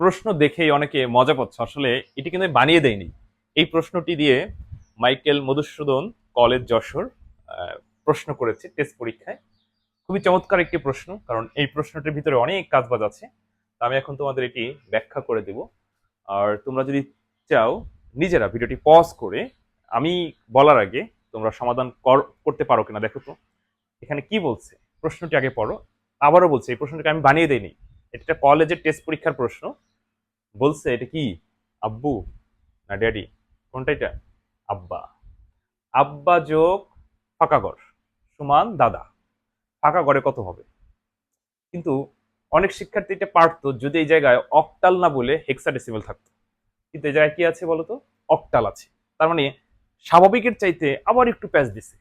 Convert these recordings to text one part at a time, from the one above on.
প্রশ্ন দেখেই অনেকে মজা পাচ্ছে। আসলে এটি কিন্তু আমি বানিয়ে দেয়নি। এই প্রশ্নটি দিয়ে মাইকেল মধুসূদন কলেজ যশোর আহ, প্রশ্ন করেছে টেস্ট পরীক্ষায়। খুবই চমৎকার একটি প্রশ্ন, কারণ এই প্রশ্নটির ভিতরে অনেক কাজবাজ আছে। তা আমি এখন তোমাদের এটি ব্যাখ্যা করে দেব। আর তোমরা যদি চাও নিজেরা ভিডিওটি পজ করে আমি বলার আগে তোমরা সমাধান করতে পারো কিনা দেখো তো। এখানে কি বলছে প্রশ্নটি আগে পড়ো। আবারও বলছে এই প্রশ্নটিকে আমি বানিয়ে দেইনি। এটা একটা কলেজের টেস্ট পরীক্ষার প্রশ্ন। বলছে এটা কি আব্বু না ড্যাডি, কোনটা এটা? আব্বা। আব্বা যোগ ফাঁকা ঘর সমান দাদা। ফাঁকা ঘরে কত হবে? কিন্তু অনেক শিক্ষার্থী এটা পারতো যদি এই জায়গায় অক্টাল না বলে হেক্সাডেসিমাল থাকতো। কিন্তু এই জায়গায় কি আছে বলতো? অক্টাল আছে। তার মানে স্বাভাবিকের চাইতে আবার একটু প্যাচ দিছে।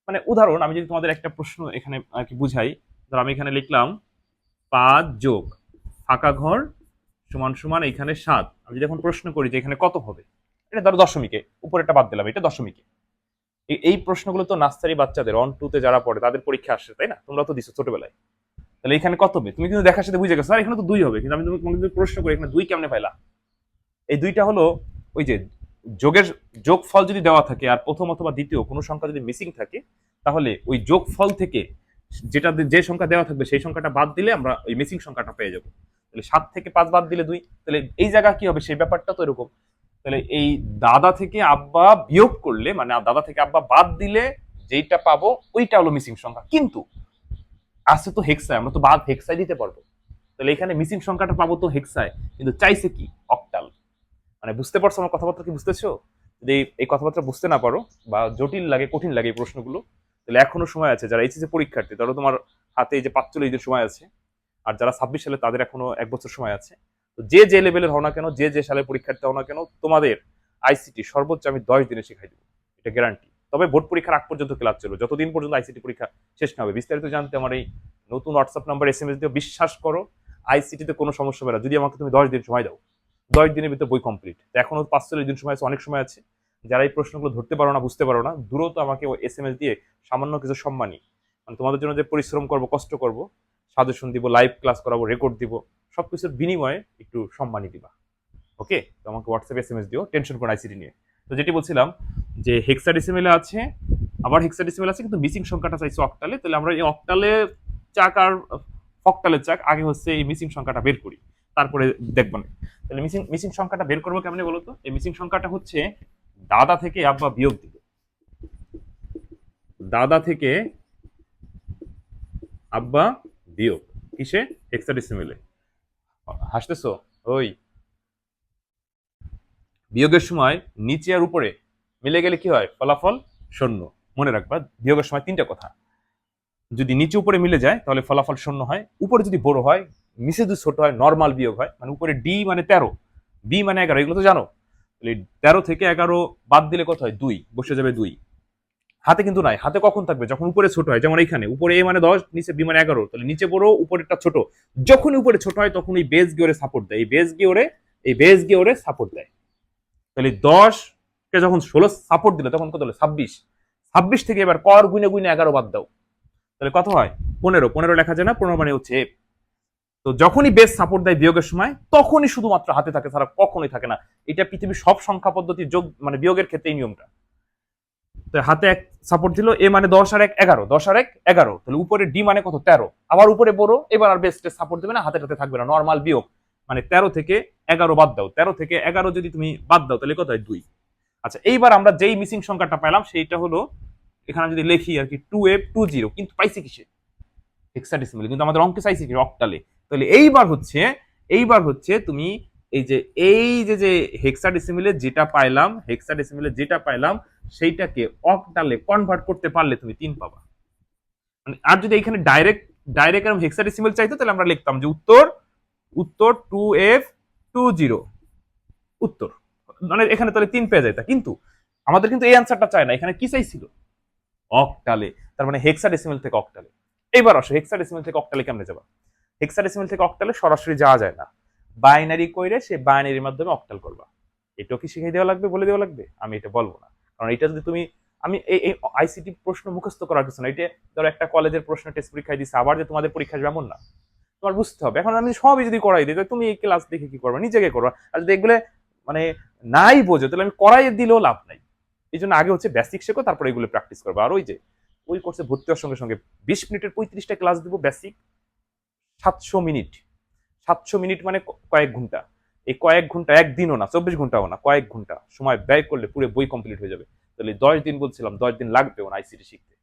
মানে উদাহরণ আমি যদি তোমাদের একটা প্রশ্ন এখানে আর কি বুঝাই। ধর আমি এখানে লিখলাম ৫ যোগ ফাঁকা ঘর সমান সমান এখানে ৭। আমি যদি এখন প্রশ্ন করি যে এখানে কত হবে, এটা ধরো দশমিকে, উপরেরটা বাদ দিলাম, এটা দশমিকে। এই প্রশ্নগুলো তো নার্সারি বাচ্চাদের 1 2 তে যারা পড়ে তাদের পরীক্ষা আসে, তাই না? তোমরা তো দিছো ছোটবেলায়। তাহলে এখানে কত হবে তুমি কিন্তু দেখার সাথে বুঝে গেছো, স্যার এখানে তো ২ হবে। কিন্তু আমি তোমাকে যদি প্রশ্ন করি এখানে ২ কেমনে পাইলা? এই ২টা হলো ওই যে যোগের যোগফল যদি দেওয়া থাকে আর প্রথম অথবা দ্বিতীয় কোনো সংখ্যা যদি মিসিং থাকে, তাহলে ওই যোগফল থেকে যেটা যে সংখ্যা দেওয়া থাকবে সেই সংখ্যাটা বাদ দিলে আমরা ওই মিসিং সংখ্যাটা পেয়ে যাবো। তাহলে ৭ থেকে ৫ বাদ দিলে ২। তাহলে এই জায়গা কি হবে সেই ব্যাপারটা তো এরকম। তাহলে এই দাদা থেকে আব্বা বিয়োগ করলে, মানে দাদা থেকে আব্বা বাদ দিলে যেইটা পাবো ওইটা হলো মিসিং সংখ্যা। কিন্তু আছে তো হেক্সায়, আমরা তো বাদ হেক্সায় দিতে পারবো। তাহলে এখানে মিসিং সংখ্যাটা পাবো তো হেক্সায়, কিন্তু চাইছে কি অক্টাল। মানে বুঝতে পারছো আমার কথাবার্তা? কি বুঝতেছো? যদি এই কথাবার্তা বুঝতে না পারো বা জটিল লাগে, কঠিন লাগে এই প্রশ্নগুলো, তাহলে এখনো সময় আছে। যারা এইচএসসি পরীক্ষার্থী তারা তোমার হাতে এই যে ৪৫ দিন সময় আছে। আর যারা ২৬ সালে তাদের এখনো ১ বছর সময় আছে। তো যে যে লেভেলের হও না কেন, যে যে সালে পরীক্ষার্থী হও না কেন, তোমাদের আইসিটি সর্বোচ্চ আমি ১০ দিনে শেখাই দেবো, এটা গ্যারান্টি। তবে বোর্ড পরীক্ষার আগ পর্যন্ত ক্লাস চলবে, যতদিন পর্যন্ত আইসিটি পরীক্ষা শেষ না হবে। বিস্তারিত জানতে আমার এই নতুন হোয়াটসঅ্যাপ নাম্বার এসএমএস দিও। বিশ্বাস করো আইসিটিতে কোনো সমস্যা হবে না যদি আমাকে তুমি ১০ দিন সময় দাও। ১০ দিনের ভিতরে বই কমপ্লিট। এখনো ৪৫ দিন সময় আছে, অনেক সময় আছে। যারা এই প্রশ্নগুলো ধরতে পারো না, বুঝতে পারো না, দ্রুত আমাকে এসএমএস দিয়ে সামান্য কিছু সম্মানী, মানে তোমাদের জন্য যে পরিশ্রম করব, কষ্ট করব, সাজেশন দিব, লাইভ ক্লাস করাবো, রেকর্ড দিব, সবকিছুর বিনিময়ে একটু সম্মানী দিবা। ওকে? তো আমাকে হোয়াটসঅ্যাপে এসএমএস দিও, টেনশন করো আইসিটি নিয়ে। তো যেটি বলছিলাম যে হেক্সাডেসিমেলে আছে, আবার হেক্সাডেসিমেল আছে, কিন্তু মিসিং সংখ্যাটা চাইছে অক্টালে। তাহলে আমরা এই অক্টালে চাক আর ফক্টালের চাক আগে হচ্ছে এই মিসিং সংখ্যাটা বের করি, তারপরে দেখবো না। তাহলে মিসিং মিসিং সংখ্যাটা বের করবো কেমনে বলতো? এই মিসিং সংখ্যাটা হচ্ছে দাদা থেকে আব্বা বিয়োগ দিব। দাদা থেকে আব্বা বিয়োগ কিসে? হেক্সাডেসিমেলে। হাসতেছো? ওই বিয়োগের সময় নিচে আর উপরে মিলে গেলে কি হয়? ফলাফল শূন্য। মনে রাখবা বিয়োগের সময় ৩টা কথা। যদি নিচে উপরে মিলে যায় তাহলে ফলাফল শূন্য হয়। উপরে যদি বড় হয়, নিচে যদি ছোট হয়, নর্মাল বিয়োগ হয়। মানে উপরে ডি মানে ১৩, বি মানে ১১, এগুলো তো জানো। তাহলে ১৩ থেকে ১১ বাদ দিলে কত হয়? ২, বসে যাবে ২। হাতে কিন্তু নাই, হাতে কখন থাকবে? যখন উপরে ছোট হয়। যেমন এখানে উপরে এ মানে ১০, নিচে বি মানে ১১, তাহলে নিচে বড় উপরেরটা ছোট। যখন উপরে ছোট হয় তখন এই বেস গিয়ে সাপোর্ট দেয়, এই বেস গিয়ে সাপোর্ট দেয়। তাহলে ১০ কে যখন ১৬ সাপোর্ট দিলে তখন কত হলো? ২৬। ২৬ থেকে এবার কর গুনে গুনে ১১ বাদ দাও, তাহলে কত হয়? ১৫। ১৫ লেখা যায় না, ১৫ মানে হচ্ছে এফ। তো যখনই বেস সাপোর্ট দেয় বিয়োগের সময় তখনই শুধুমাত্র হাতে থাকে, ছাড়া কখনোই থাকে না। এটা পৃথিবীর সব সংখ্যা পদ্ধতির যোগ মানে বিয়োগের ক্ষেত্রে এই নিয়মটা। তো হাতে এক সাপোর্ট দিল, এ মানে ১০ আর ১ ১১, ১০ আর ১ ১১, তাহলে উপরে ডি মানে কত? ১৩। আবার উপরে বড়, এবার আর বেসটে সাপোর্ট দেবে না, হাতে টাতে থাকবে না, নর্মাল বিয়োগ। মানে ১৩ থেকে ১১ বাদ দাও, ১৩ থেকে ১১ যদি তুমি বাদ দাও তাহলে কত হয়? ২। আচ্ছা, এইবার আমরা যেই মিসিং সংখ্যাটা পেলাম সেইটা হলো, এখানে যদি লিখি আর কি 2F20, কিন্তু পাইছি কিসে? হেক্সাডেসিমালে। কিন্তু আমাদের অঙ্কে চাইছে কি? অক্টালে। তাহলে এইবার হচ্ছে তুমি এই যে যে হেক্সাডেসিমালে যেটা পাইলাম সেইটাকে অক্টালে কনভার্ট করতে পারলে তুমি ৩ পাবা। মানে আর যদি এখানে ডাইরেক্ট ডাইরেক্ট এরকম হেক্সাডেসিমাল চাইতো তাহলে আমরা লিখতাম যে উত্তর উত্তর 2F20 উত্তর। মানে এখানে তাহলে ৩ পেয়ে যাইতা। কিন্তু আমাদের কিন্তু এই অ্যান্সারটা চায় না, এখানে কি চাইছিল? অক্টালে। তার মানে হেক্সাডেসিমাল থেকে অক্টালে। এবার আসো হেক্সাডেসিমাল থেকে অক্টালে কেমনে যাবা? হেক্সাডেসিমাল থেকে অক্টালে সরাসরি যাওয়া যায় না। বাইনারি কইরে সে বাইনারির মাধ্যমে অক্টাল করবা। এটাও কি শিখিয়ে দেওয়া লাগবে, বলে দেওয়া লাগবে? আমি এটা বলবো না। কারণ এটা যদি তুমি, আমি এই আইসিটি প্রশ্ন মুখস্থ করার কিছু না। এটা ধরো একটা কলেজের প্রশ্ন টেস্ট পরীক্ষায় দিচ্ছে, আবার যে তোমাদের পরীক্ষা আসবে এমন না। তোমার বুঝতে হবে। এখন আমি সবই যদি করাই দিই, তাহলে তুমি এই ক্লাস দেখে কি করবে, নিজেকে করবা। আর যদি এগুলো মানে নাই বোঝো, তাহলে আমি করাই দিলেও লাভ নাই। এই জন্য আগে হচ্ছে বেসিক শেখো, তারপরে এগুলো প্র্যাকটিস করবে। আর ওই যে ওই কোর্সে ভর্তি হওয়ার সঙ্গে সঙ্গে 20 মিনিটের 35টা ক্লাস দিব বেসিক, 700 মিনিট। 700 মিনিট মানে কয়েক ঘন্টা। এই কয়েক ঘন্টা একদিনও না, 24 ঘন্টাও না, কয়েক ঘন্টা সময় ব্যয় করলে পুরো বই কমপ্লিট হয়ে যাবে। তাহলে 10 দিন বলছিলাম, 10 দিন লাগবেও না আইসিটি শিখতে।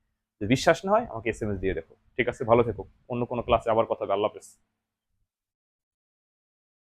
যদি বিশ্বাস না হয় আমাকে SMS দিয়ে দেখো। ঠিক আছে, ভালো থেকো। অন্য কোনো ক্লাসে আবার কথা হবে। আল্লাহ হাফেজ।